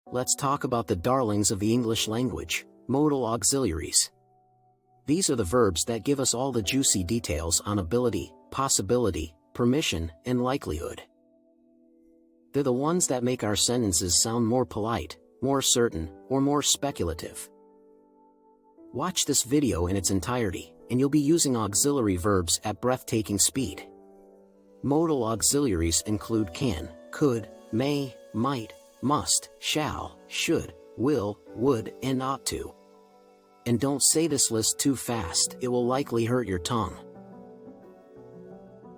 Let's talk about the darlings of the English language, modal auxiliaries. These are the verbs that give us all the juicy details on ability, possibility, permission, and likelihood. They're the ones that make our sentences sound more polite, more certain, or more speculative. Watch this video in its entirety, and you'll be using auxiliary verbs at breathtaking speed. Modal auxiliaries include can, could, may, might, must, shall, should, will, would, and ought to. And don't say this list too fast, it will likely hurt your tongue.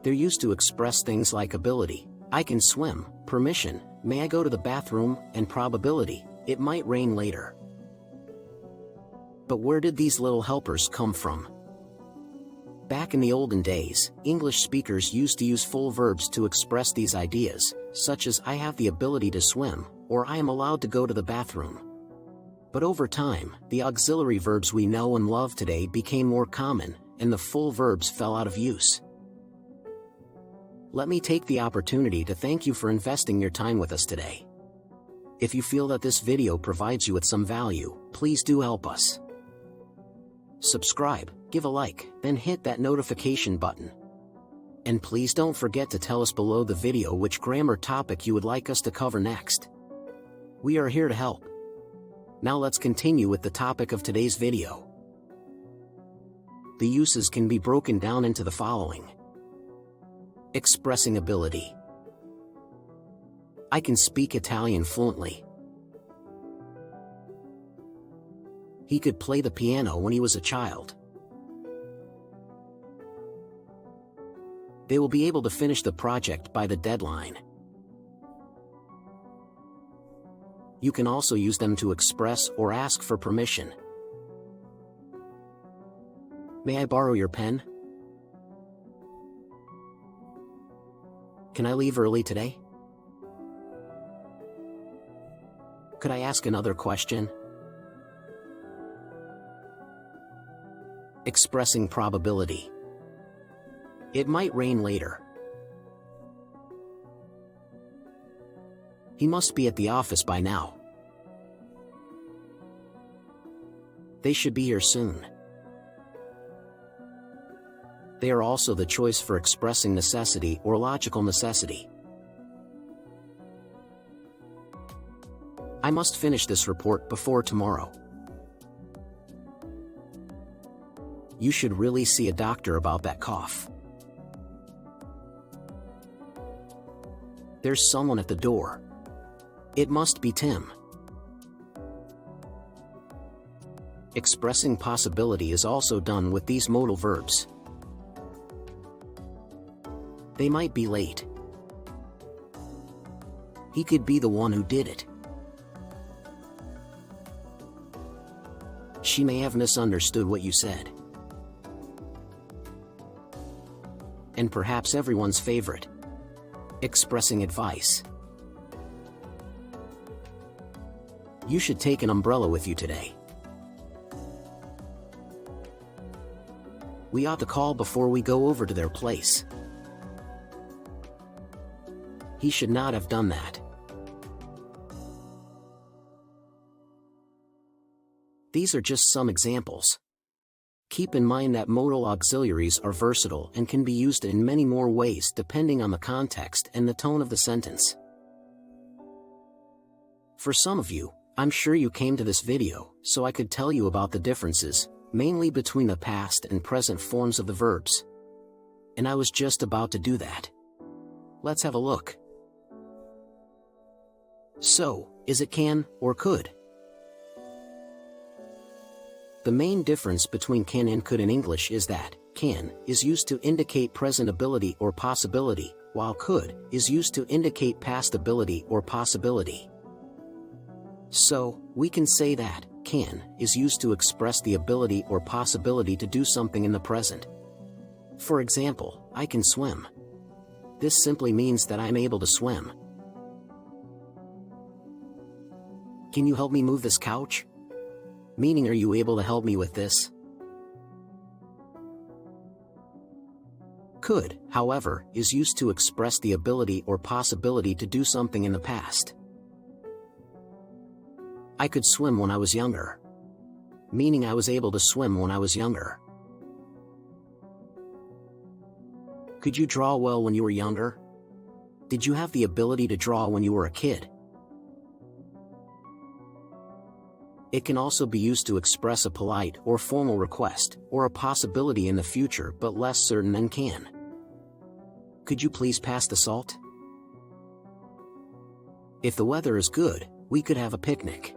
They're used to express things like ability, I can swim, permission, may I go to the bathroom, and probability, it might rain later. But where did these little helpers come from? Back in the olden days, English speakers used to use full verbs to express these ideas, such as I have the ability to swim, or I am allowed to go to the bathroom. But over time, the auxiliary verbs we know and love today became more common, and the full verbs fell out of use. Let me take the opportunity to thank you for investing your time with us today. If you feel that this video provides you with some value, please do help us. Subscribe, give a like, then hit that notification button. And please don't forget to tell us below the video which grammar topic you would like us to cover next. We are here to help. Now let's continue with the topic of today's video. The uses can be broken down into the following. Expressing ability. I can speak Italian fluently. He could play the piano when he was a child. They will be able to finish the project by the deadline. You can also use them to express or ask for permission. May I borrow your pen? Can I leave early today? Could I ask another question? Expressing probability. It might rain later. He must be at the office by now. They should be here soon. They are also the choice for expressing necessity or logical necessity. I must finish this report before tomorrow. You should really see a doctor about that cough. There's someone at the door. It must be Tim. Expressing possibility is also done with these modal verbs. They might be late. He could be the one who did it. She may have misunderstood what you said. And perhaps everyone's favorite. Expressing advice. You should take an umbrella with you today. We ought to call before we go over to their place. He should not have done that. These are just some examples. Keep in mind that modal auxiliaries are versatile and can be used in many more ways depending on the context and the tone of the sentence. For some of you, I'm sure you came to this video so I could tell you about the differences, mainly between the past and present forms of the verbs. And I was just about to do that. Let's have a look. So, is it can or could? The main difference between can and could in English is that can is used to indicate present ability or possibility, while could is used to indicate past ability or possibility. So, we can say that can is used to express the ability or possibility to do something in the present. For example, I can swim. This simply means that I'm able to swim. Can you help me move this couch? Meaning, are you able to help me with this? Could, however, is used to express the ability or possibility to do something in the past. I could swim when I was younger. Meaning I was able to swim when I was younger. Could you draw well when you were younger? Did you have the ability to draw when you were a kid? It can also be used to express a polite or formal request, or a possibility in the future but less certain than can. Could you please pass the salt? If the weather is good, we could have a picnic.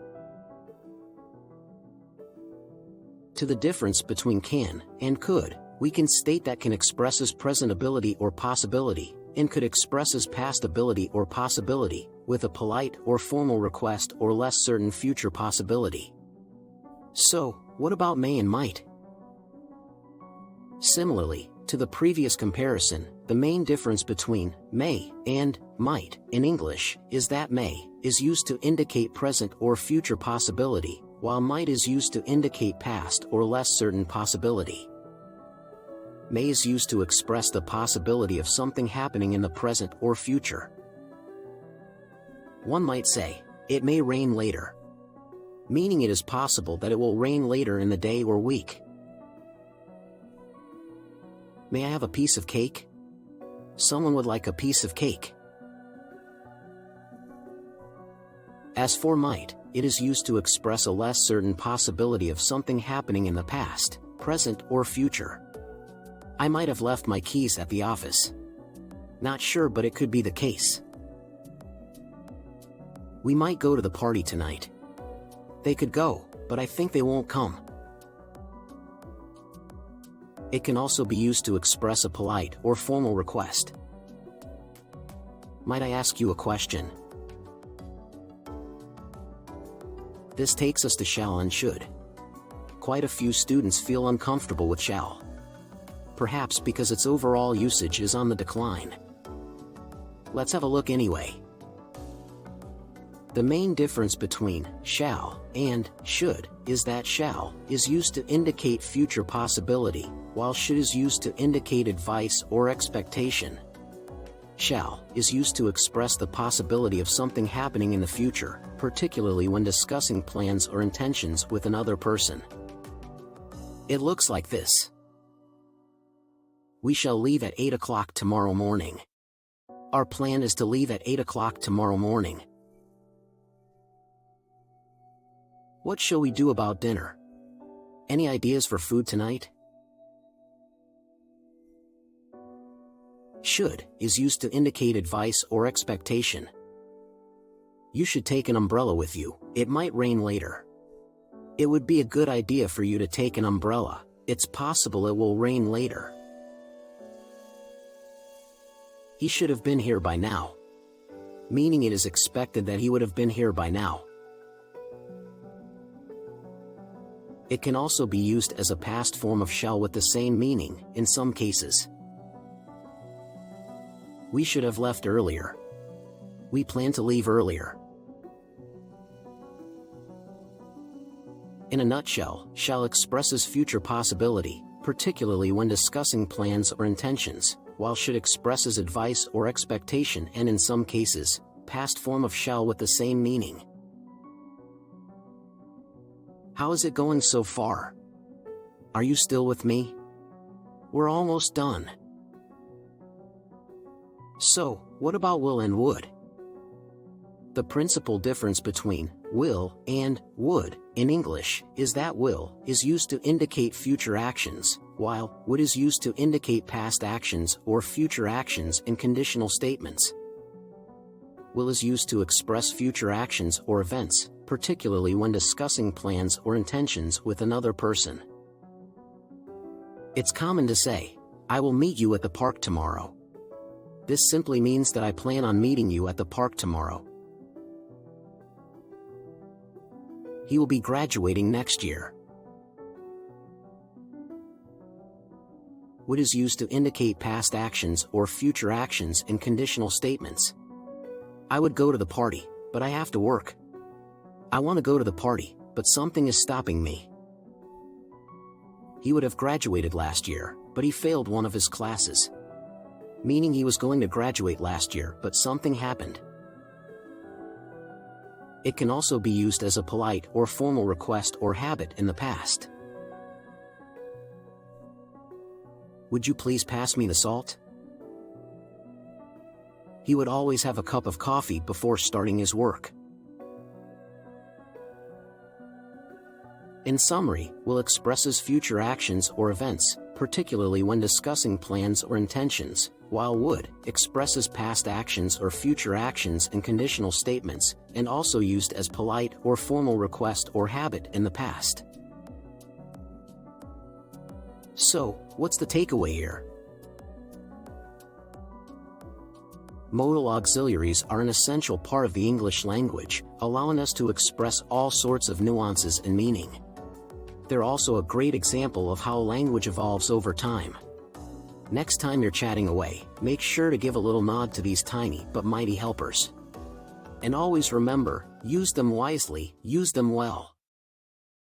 To the difference between can and could, we can state that can expresses present ability or possibility, and could expresses past ability or possibility, with a polite or formal request or less certain future possibility. So, what about may and might? Similarly, to the previous comparison, the main difference between may and might in English is that may is used to indicate present or future possibility, while might is used to indicate past or less certain possibility. May is used to express the possibility of something happening in the present or future. One might say, "It may rain later," meaning it is possible that it will rain later in the day or week. May I have a piece of cake? Someone would like a piece of cake. As for might, it is used to express a less certain possibility of something happening in the past, present, or future. I might have left my keys at the office. Not sure, but it could be the case. We might go to the party tonight. They could go, but I think they won't come. It can also be used to express a polite or formal request. Might I ask you a question? This takes us to shall and should. Quite a few students feel uncomfortable with shall. Perhaps because its overall usage is on the decline. Let's have a look anyway. The main difference between shall and should is that shall is used to indicate future possibility, while should is used to indicate advice or expectation. Shall is used to express the possibility of something happening in the future, particularly when discussing plans or intentions with another person. It looks like this. We shall leave at 8 o'clock tomorrow morning. Our plan is to leave at 8 o'clock tomorrow morning. What shall we do about dinner? Any ideas for food tonight? Should is used to indicate advice or expectation. You should take an umbrella with you, it might rain later. It would be a good idea for you to take an umbrella, it's possible it will rain later. He should have been here by now. Meaning it is expected that he would have been here by now. It can also be used as a past form of shall with the same meaning, in some cases. We should have left earlier. We plan to leave earlier. In a nutshell, shall expresses future possibility, particularly when discussing plans or intentions, while should expresses advice or expectation and in some cases, past form of shall with the same meaning. How is it going so far? Are you still with me? We're almost done. So, what about will and would? The principal difference between will and would in English is that will is used to indicate future actions, while would is used to indicate past actions or future actions in conditional statements. Will is used to express future actions or events, particularly when discussing plans or intentions with another person. It's common to say, "I will meet you at the park tomorrow." This simply means that I plan on meeting you at the park tomorrow. He will be graduating next year. Would is used to indicate past actions or future actions in conditional statements. I would go to the party, but I have to work. I want to go to the party, but something is stopping me. He would have graduated last year, but he failed one of his classes. Meaning he was going to graduate last year, but something happened. It can also be used as a polite or formal request or habit in the past. Would you please pass me the salt? He would always have a cup of coffee before starting his work. In summary, will expresses future actions or events, particularly when discussing plans or intentions, while would expresses past actions or future actions in conditional statements, and also used as polite or formal request or habit in the past. So, what's the takeaway here? Modal auxiliaries are an essential part of the English language, allowing us to express all sorts of nuances and meaning. They're also a great example of how language evolves over time. Next time you're chatting away, make sure to give a little nod to these tiny but mighty helpers. And always remember, use them wisely, use them well.